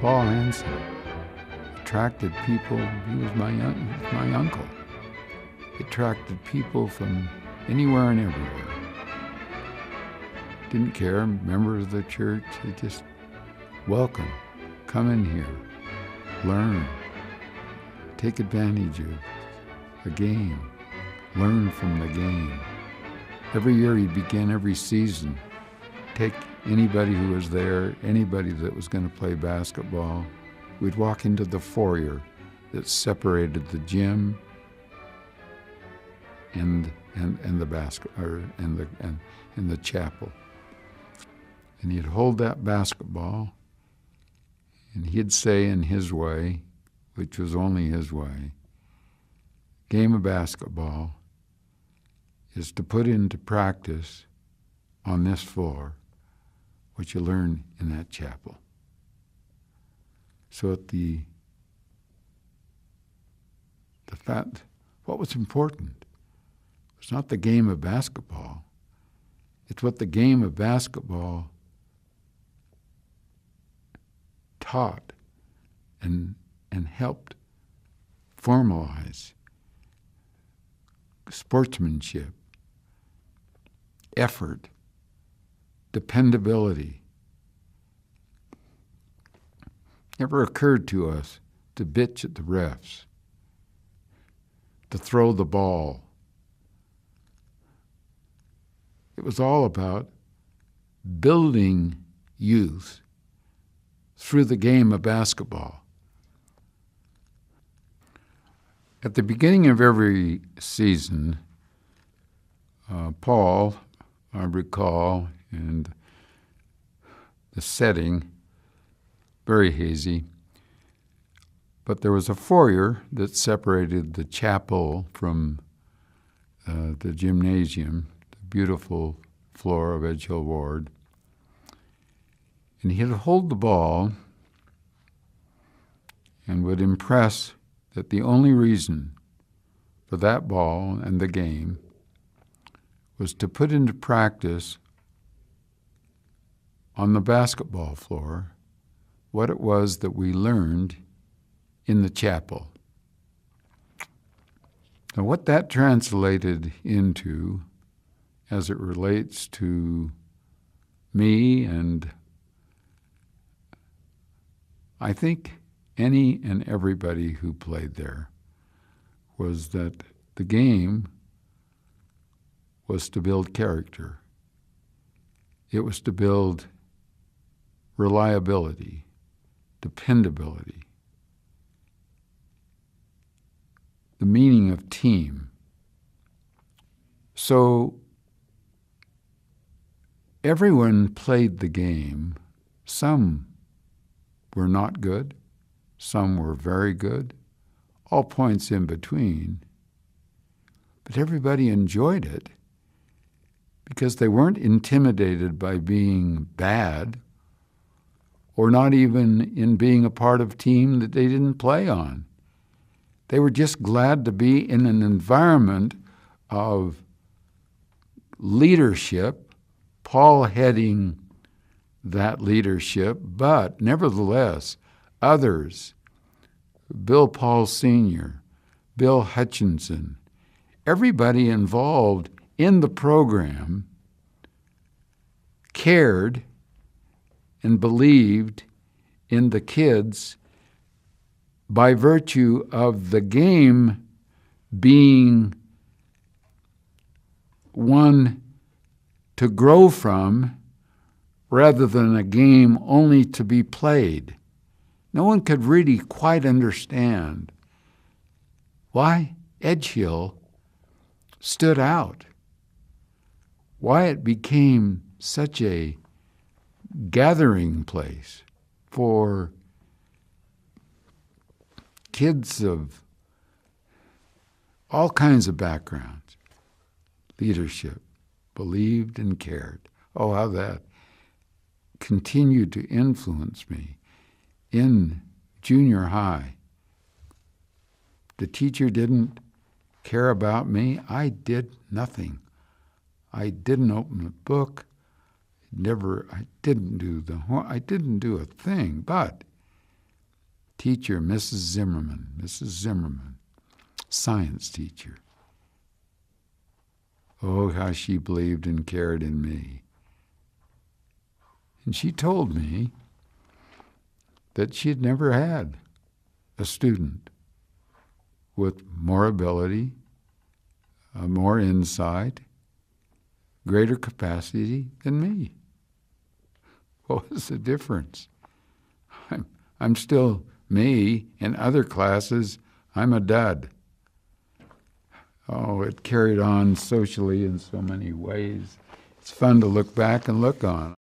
Paul Hansen attracted people. He was my uncle. He attracted people from anywhere and everywhere. Didn't care, member of the church. He just, welcome, come in here, learn, take advantage of the game, learn from the game. Every year he'd begin every season, take anybody who was there, anybody that was going to play basketball. We'd walk into the foyer that separated the gym and the the chapel. And he'd hold that basketball, and he'd say in his way, which was only his way, game of basketball is to put into practice on this floor what you learn in that chapel. So at what was important was not the game of basketball. It's what the game of basketball taught and helped formalize sportsmanship, effort, dependability. Never occurred to us to bitch at the refs, to throw the ball. It was all about building youth through the game of basketball. At the beginning of every season, Paul, I recall, and the setting, very hazy, but there was a foyer that separated the chapel from the gymnasium, the beautiful floor of Edgehill Ward. And he'd hold the ball and would impress that the only reason for that ball and the game was to put into practice on the basketball floor what it was that we learned in the chapel. Now, what that translated into as it relates to me and I think any and everybody who played there was that the game was to build character. It was to build reliability, dependability, the meaning of team. So everyone played the game. Some were not good. Some were very good. All points in between. But everybody enjoyed it because they weren't intimidated by being bad or not even in being a part of a team that they didn't play on. They were just glad to be in an environment of leadership, Paul heading that leadership, but nevertheless, others, Bill Paul Sr., Bill Hutchinson, everybody involved in the program cared and believed in the kids by virtue of the game being one to grow from rather than a game only to be played. No one could really quite understand why Edgehill stood out, why it became such a gathering place for kids of all kinds of backgrounds. Leadership, believed and cared. Oh, how that continued to influence me in junior high. The teacher didn't care about me. I did nothing. I didn't open a book. I didn't do a thing. But teacher, Mrs. Zimmerman, science teacher. Oh, how she believed and cared in me. And she told me that she had never had a student with more ability, more insight, greater capacity than me. What was the difference? I'm still me. In other classes, I'm a dud. Oh, it carried on socially in so many ways. It's fun to look back and look on.